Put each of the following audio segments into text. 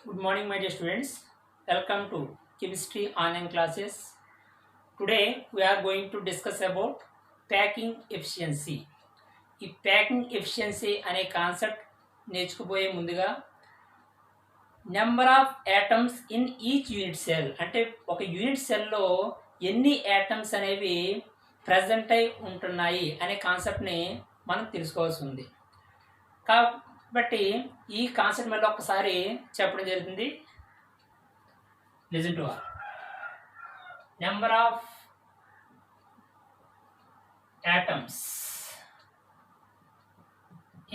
Good morning, my dear students. Welcome to chemistry online classes. Today we are going to discuss about packing efficiency. ఈ packing efficiency అనే concept నేర్చుకోబోయే ముందుగా number of atoms in each unit cell అంటే ఒక unit సెల్లో ఎన్ని atoms అనేవి present అయి ఉంటున్నాయి అనే కాన్సెప్ట్ని మనం తెలుసుకోవాల్సి ఉంది. కాబట్టి ఈ కాన్సెప్ట్ మళ్ళీ ఒక్కసారి చెప్పడం జరుగుతుంది. Listen to all. Number of atoms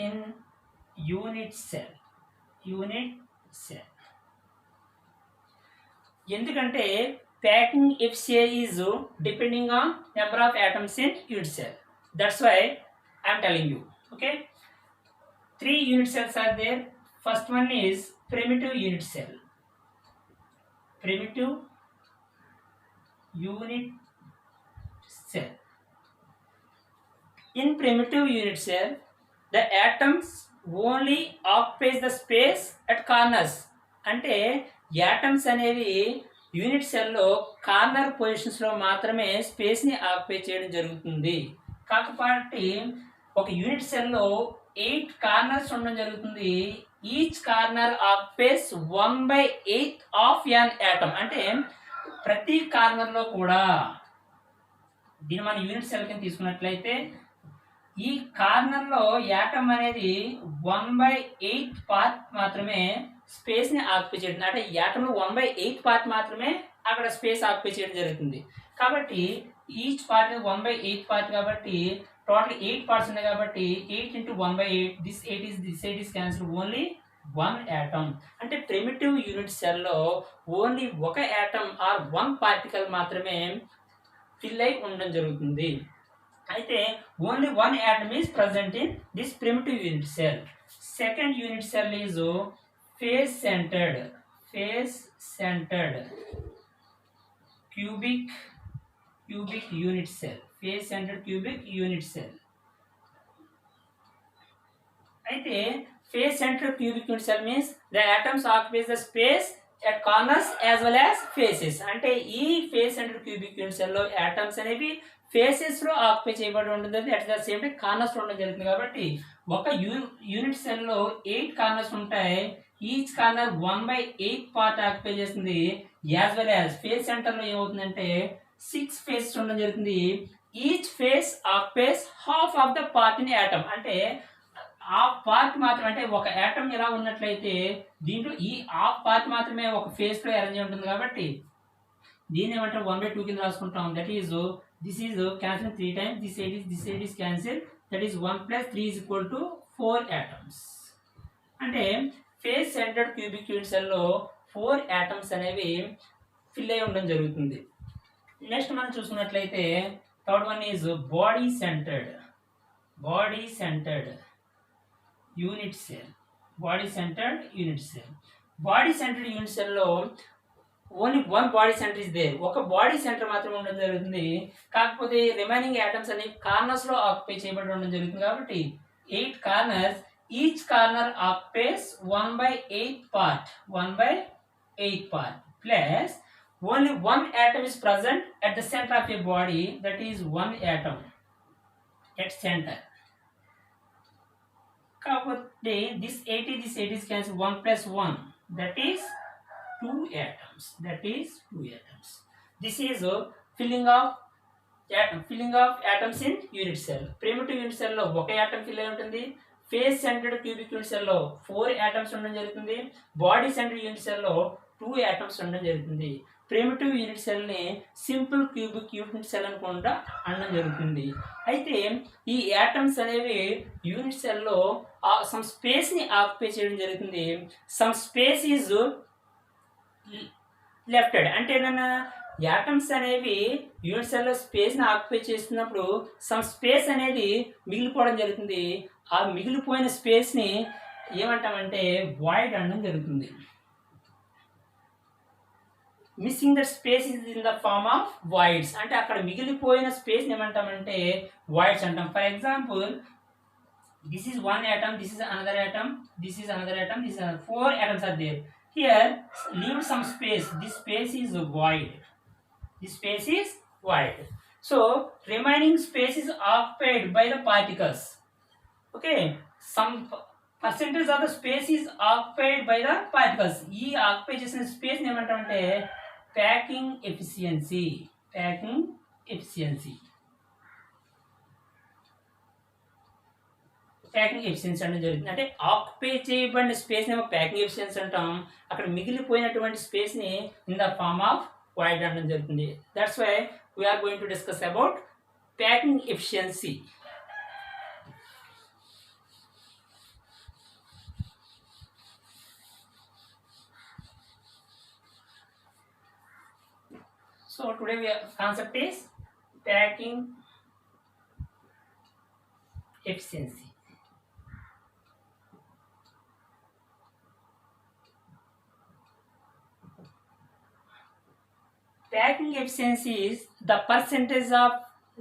in unit cell. ఎందుకంటే packing efficiency is depending on number of atoms in unit cell. That's why I'm telling you. Okay, 3 unit cells are there. First one is primitive unit cell. Primitive unit cell. In primitive unit cell, the atoms only occupies the space at corners. అంటే atoms అనేవి unit సెల్లో corner పొజిషన్స్లో మాత్రమే స్పేస్ని occupy చేయడం జరుగుతుంది. కాకపోతే ఒక unit సెల్లో 8 corners ఉండడం జరుగుతుంది. Each corner occupies 1/8 of an atom. అంటే ప్రతి కార్నర్లో కూడా దీన్ని మన యూనిట్ సెల్ కింద తీసుకున్నట్లయితే ఈ కార్నర్లో యాటమ్ అనేది 1/8 పార్ట్ మాత్రమే స్పేస్ని ఆక్యుపై చేయడం. అంటే యాటంలో 1/8 పార్ట్ మాత్రమే అక్కడ స్పేస్ ఆక్యుపై చేయడం జరుగుతుంది. కాబట్టి ఈచ్ పార్ట్ 1/8 పార్ట్ కాబట్టి టోటల్ 8 పార్ట్స్ ఉన్నాయి కాబట్టి 8 into 1/8 this 8 is cancelled. Only 1 atom. అంటే ప్రిమిటివ్ యూనిట్ సెల్లో ఓన్లీ ఒక యాటమ్ ఆర్ 1 పార్టికల్ మాత్రమే ఫిల్ అయి ఉండడం జరుగుతుంది. అయితే only 1 atom is present in this primitive unit cell. Second unit cell is face centered cubic unit cell. Face centered cubic unit cell. అయితే face centered cubic unit cell means the atoms occupies the space at corners as well as faces. అంటే ఈ face centered cubic unit cell లో atoms అనేవి faces లో occupy చేయబడి ఉంటుంది. At the same time corners ఉండడం జరుగుతుంది. కాబట్టి ఒక యూనిట్ సెల్ లో 8 కార్నర్స్ ఉంటాయి. ఈచ్ కార్నర్ 1/8 పార్ట్ ఆక్యుపై చేస్తుంది. As well as face centre లో ఏమవుతుందంటే 6 ఫేసెస్ ఉండడం జరుగుతుంది. Each face occupies half of the part in atom. అంటే ఆ పార్ట్ మాత్రం అంటే ఒక యాటమ్ ఎలా ఉన్నట్లయితే దీంట్లో ఈ హాఫ్ పార్ట్ మాత్రమే ఒక ఫేస్ లో అరేంజ్ ఉంటుంది. కాబట్టి దీన్ని ఏమంటారు 1/2 కింద రాసుకుంటాం. That is this is cancel 3 times. This side is cancel. That is 1 plus 3 is equal to 4 atoms. అంటే face centred cubic unit cell లో 4 atoms అనేవి ఫిల్ అయి ఉండడం జరుగుతుంది. నెక్స్ట్ మనం చూసుకున్నట్లయితే third one is body centred unit cell. Body centred unit cell లో only 1 body center is there. ఒక బాడీ సెంటర్ మాత్రమే ఉండడం జరుగుతుంది. కాకపోతే రిమైనింగ్ యాటమ్స్ అన్ని కార్నర్స్ లో ఆక్యుపై చేయబడి ఉండడం జరుగుతుంది. కాబట్టి 8 corners. Each corner occupies 1/8 part plus only 1 atom is present at the center of a body. That is 1 atom at center. కాబట్టి this 80 is cancelled. 1 plus 1 that is 2 atoms. This is filling of atoms in unit cell. Primitive unit cell లో ఒక atom fill అయి ఉంటుంది. Face centred cubic unit cell లో 4 atoms ఉండడం జరుగుతుంది. Body centred unit cell లో 2 atoms ఉండడం జరుగుతుంది. ప్రిమిటివ్ యూనిట్ సెల్ ని సింపుల్ క్యూబిక్ యూనిట్ సెల్ అని కూడా అనడం జరుగుతుంది. అయితే ఈ యాటమ్స్ అనేవి యూనిట్ సెల్ లో సమ్ స్పేస్ ని ఆక్యుపై చేయడం జరుగుతుంది. Some space is lefted. అంటే ఏదన్నా యాటమ్స్ అనేవి యూనిట్ సెల్ లో స్పేస్ ని ఆక్యుపై చేస్తున్నప్పుడు సమ్ స్పేస్ అనేది మిగిలిపోవడం జరుగుతుంది. ఆ మిగిలిపోయిన స్పేస్ ని ఏమంటామంటే వాయిడ్ అనడం జరుగుతుంది. Missing that space is in the form of voids. అంటే అక్కడ మిగిలిపోయిన స్పేస్ ఏమంటామంటే వాయిడ్స్ అంటాం. For example this is one atom, this is another atom, this is another atom, this is another. 4 atoms are there. here leave some space. This space is void. This space is void. So remaining space is occupied by the particles. Okay, some percentage of the space is occupied by the particles. ఈ occupy చేసిన space ఏమంటామంటే packing efficiency. Packing efficiency packing efficiency అంటే జరుగుతుంది. అంటే occupy చేయబడిన space ఏమో packing efficiency అంటాం. అక్కడ మిగిలిపోయినటువంటి స్పేస్ ని in the form of void అనడం జరుగుతుంది. That's why we are going to discuss about packing efficiency. So today we concept is packing efficiency. Packing efficiency is the percentage of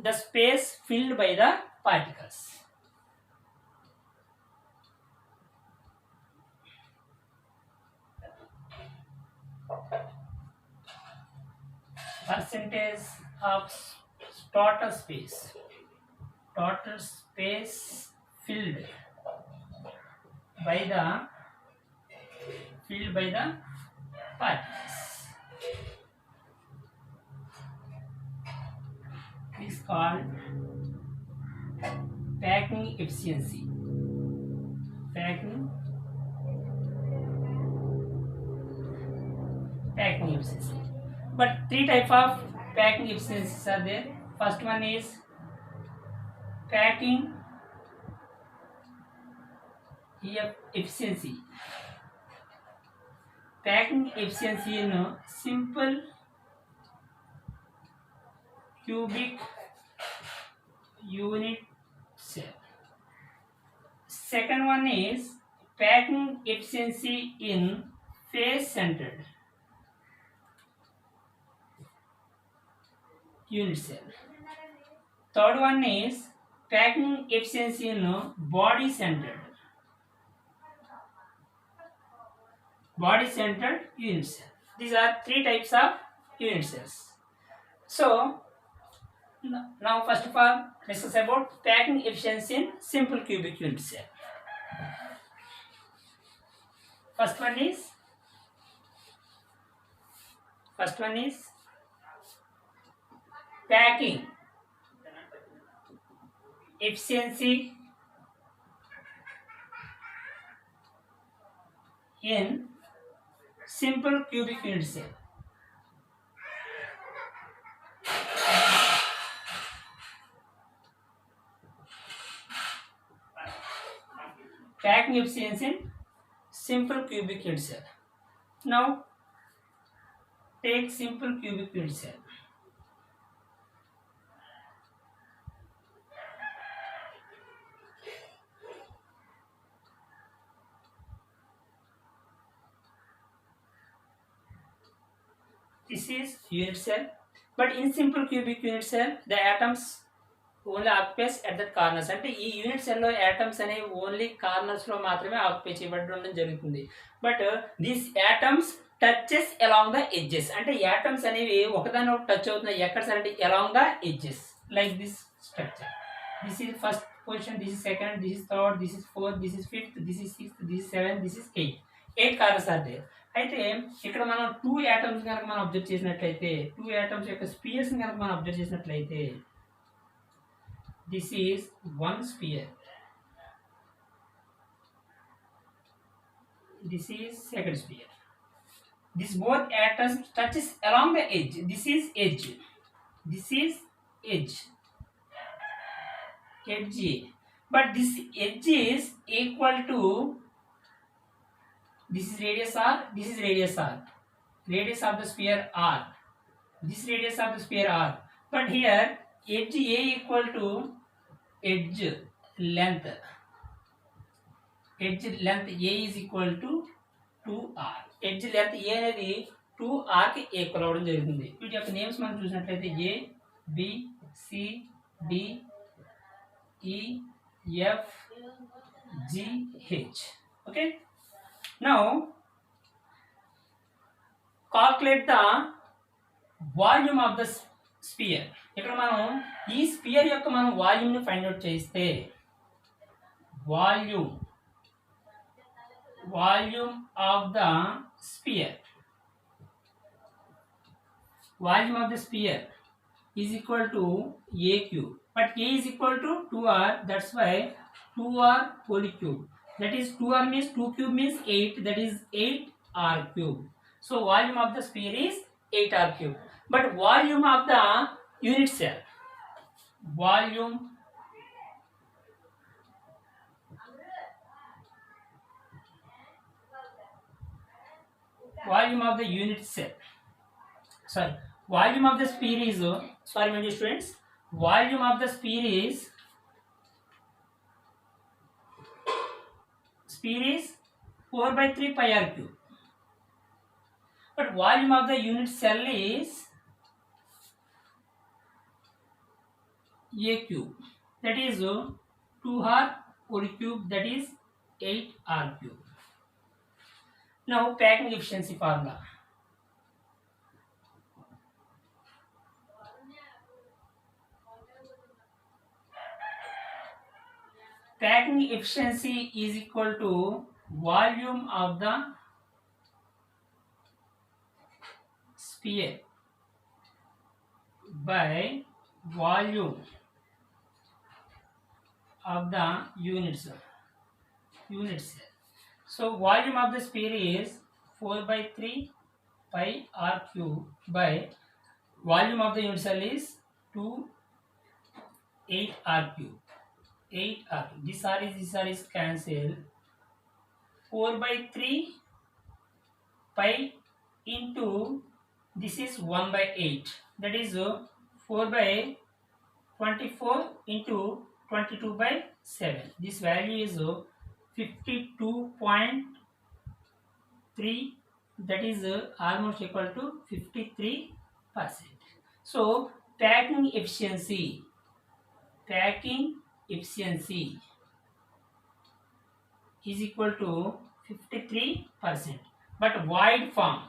the space filled by the particles. Percentage of total space filled by the particles is called packing efficiency. Packing efficiency. But three types of packing efficiencies are there. First one is packing efficiency. Packing efficiency in simple cubic unit cell. Second one is packing efficiency in face centered unit cell. Third one is packing efficiency in body centered unit cell. These are three types of unit cells. So now first of all discuss about packing efficiency in simple cubic unit cell. First one is packing efficiency in simple cubic unit cell. Packing efficiency in simple cubic unit cell. Now take simple cubic unit cell. This is unit cell, but in simple cubic unit cell the atoms only occupies at the corners. అంటే ఈ unit cell లో atoms అనేవి only corners లో మాత్రమే occupy చేయబడడం జరుగుతుంది. But these atoms touches along the edges. అంటే atoms అనేవి ఒకదాని ఒకటి టచ్ అవుతున్నాయి. ఎక్కడ సార్ అంటే along the edges, like this structure. This is first position, this is second, this is third, this is fourth, this is fifth, this is sixth, this is seventh, this is eight corners are there. అయితే ఇక్కడ మనం two atoms కనుక మనం observe చేసినట్లయితే, two atoms యొక్క spheres కనుక మనం observe చేసినట్లయితే, this is one sphere, this is second sphere. This both atoms touches along the edge. This is edge, this is edge, but this edge is equal to, this is radius r, this is radius r, radius of the sphere r, this radius of the sphere r. But here edge a equal to edge length a is equal to 2r. edge length a అనేది 2r కి equal అవ్వడం జరుగుతుంది. వీటి యొక్క names మనం చూసినట్లయితే a b c d e f g h. Okay, now calculate the volume of the spear. ఇక్కడ మనం ఈ స్పియర్ యొక్క మనం వాల్యూమ్ ని ఫైండ్ అవుట్ చేస్తే volume of the spear is equal to a cube, but a is equal to 2r, that's why 2r whole cube, that is 2r means 2 cube means 8, that is 8r cube. So volume of the sphere is 8r cube. But volume of the unit cell, volume of the unit cell, sorry, volume of the sphere is, sorry my dear students, volume of the sphere is 4/3 pi r cube, but volume of the unit cell is a cube, that is 2r whole cube, that is 8r cube. Now packing efficiency formula. Packing efficiency is equal to volume of the sphere by volume of the unit cell. So volume of the sphere is 4/3 pi r cube by volume of the unit cell is 8r cube. 8r, this r is cancelled. 4/3 pi into this is 1/8, that is 4/24 into 22/7. This value is 52.3, that is almost equal to 53%. So packing efficiency is equal to 53%, but void form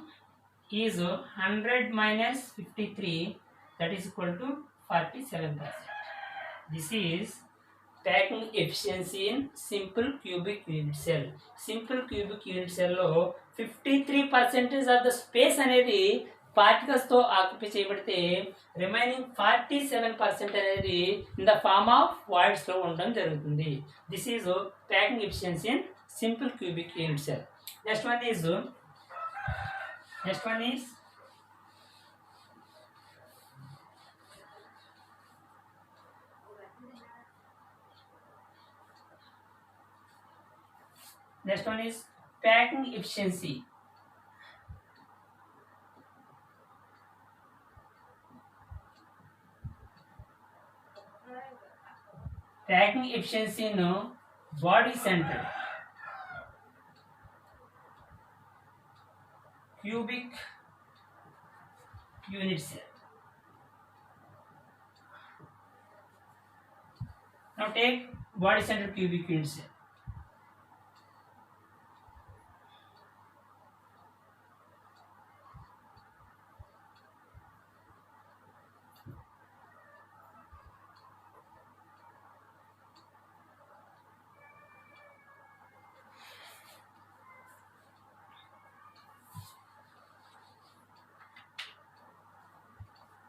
is 100 minus 53, that is equal to 47%. This is packing efficiency in simple cubic unit cell. Simple cubic unit cell లో 53% of the space అనేది particles తో occupy చేయబడితే remaining 47% అనేది in the form of voids లో ఉండడం జరుగుతుంది. This is packing efficiency in simple cubic unit cell. Next one is packing efficiency. Packing efficiency in body center cubic unit cell. Now take body center cubic unit cell.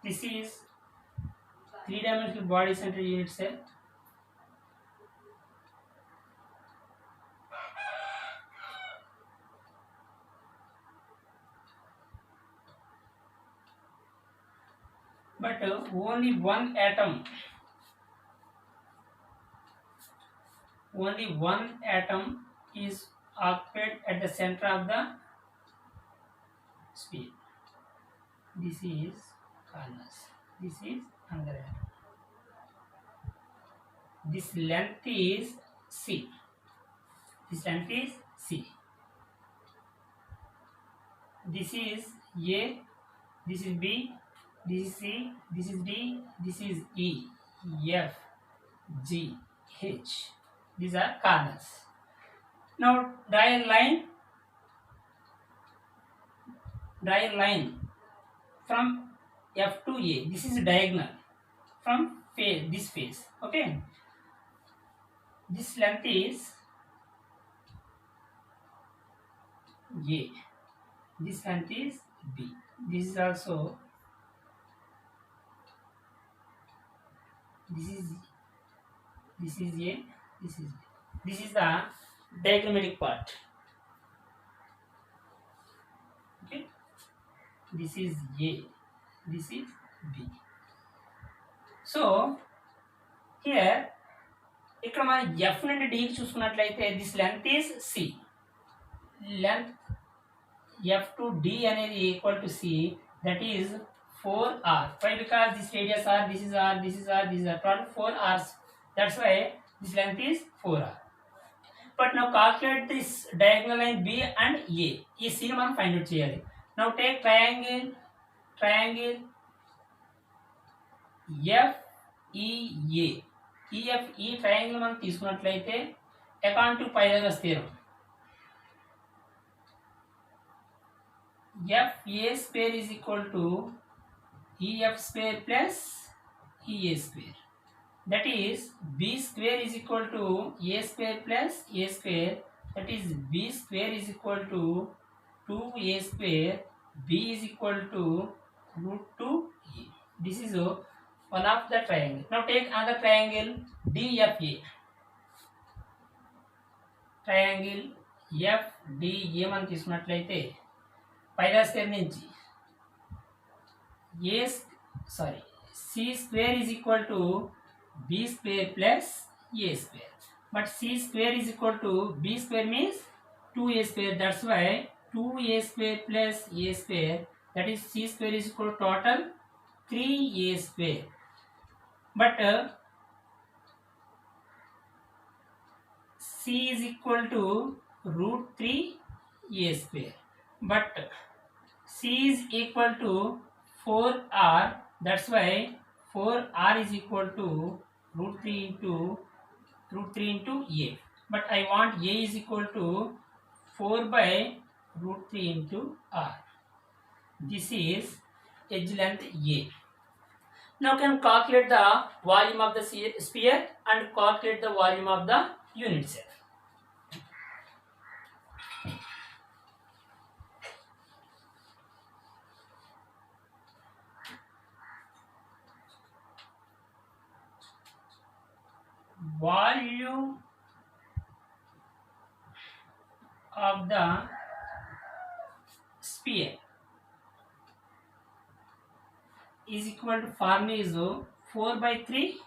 This is 3-dimensional body center unit cell. But only one atom is occupied at the center of the sphere. This is corners. This is another atom. This length is C. This length is C. This is A. This is B. This is C. This is D. This is E. F. G. H. These are corners. Now draw a line. draw a line from F to A. This is diagonal from face, this face. Okay, this length is A, this length is B, this is also, this is A, this is B. This is the diagrammatic part. Okay, this is A, this is B. So here ఇక్కడ మనం F నుండి డీకి చూసుకున్నట్లయితే this length is C, length F to D అనేది equal to C, that is 4r. Why? Because this radius r, this is r, this is r, this is r, total 4r. That's why this length is 4r. But now calculate this diagonal line B and A. ఈ C ని మనం find out చేయాలి. Now take triangle FEA. ఈ triangle మనం తీసుకున్నట్లయితే according to Pythagoras theorem FA square is equal to EF square plus EA square. That is B square is equal to A square plus A square. That is B square is equal to 2A square. B is equal to root 2A. This is one of the triangle. Now take another triangle DFA. Triangle FDA మనం తీసుకున్నట్లయితే Pythagoras theorem నుంచి C square is equal to B square plus A square. But C square is equal to B square means 2A square. That's why 2A square plus A square, that is C square is equal to total 3A square. But C is equal to root 3A square. But C is equal to 4R. That's why 4R is equal to root 3 into A. But I want A is equal to 4 by root 3 into R. This is edge length A. Now can calculate the volume of the sphere and calculate the volume of the unit cell. Volume of the sphere is equal to, formula is 4 by 3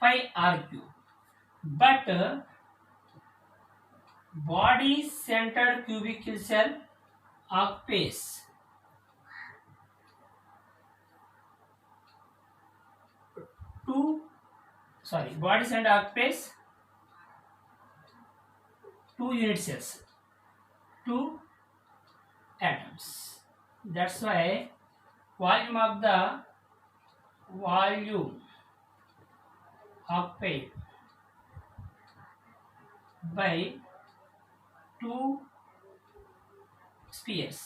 pi r cube. But body centered cubical cell occupies body center occupies 2 unit cells, 2 atoms. That's why volume occupied by 2 spheres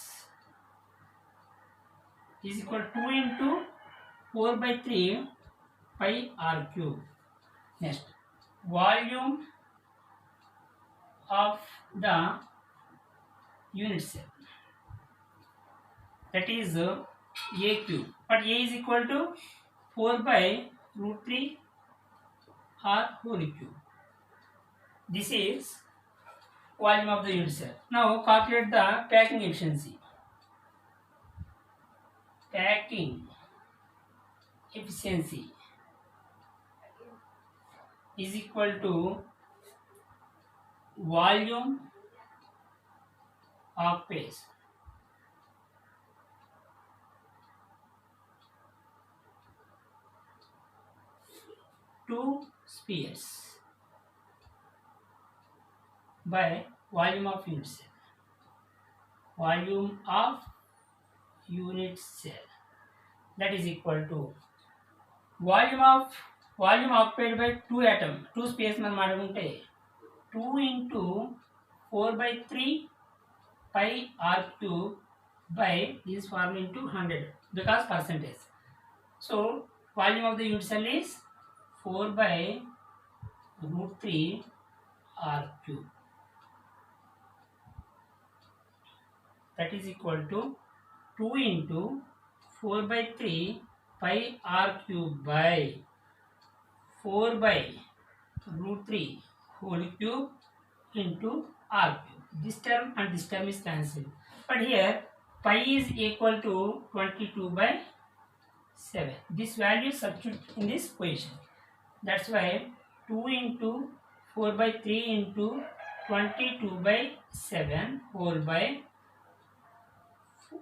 is equal to 2 into 4 by 3 pi r cube. Next, volume of the unit cell, that is A cube. But A is equal to 4 by root 3 r whole cube. This is volume of the unit cell. Now calculate the packing efficiency. Packing efficiency is equal to volume of space two spheres by volume of unit cell. Volume of unit cell, that is equal to volume occupied by 2 atom, 2 space మనం మాట్లాడుకుంటే 2 into 4 by 3 pi r cube by this formula into 100 because percentage. So volume of the unit cell is 4 by root 3 r cube. That is equal to 2 into 4 by 3 pi r cube by 4 by root 3 whole cube into r cube. This term and this term is cancelled. But here pi is equal to 22 by 7. This value substitute in this position. That's why 2 into 4 by 3 into 22 by 7 whole by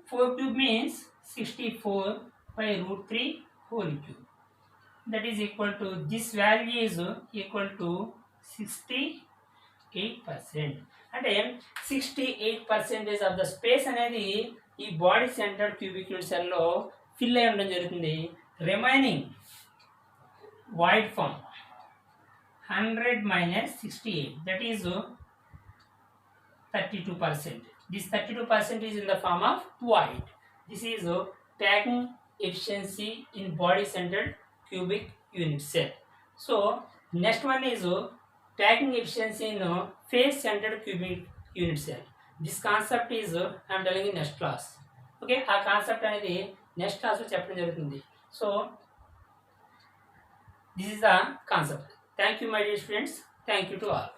4 cube means 64 by root 3 whole cube. That is equal to, this value is equal to 68%. అంటే 68% of the space అనేది ఈ body centred cubic unit సెల్లో fill అయి ఉండడం జరుగుతుంది. Remaining void form 100 minus 68, that is 32%. This 32% is in the form of void. This is packing efficiency in body centered cubic unit cell. So next one is packing efficiency in face centered cubic unit cell. This concept is I am telling in next class. Okay, ఆ concept అనేది next class లో చెప్పడం జరుగుతుంది. So this is the concept. Thank you, my dear students. Thank you to all.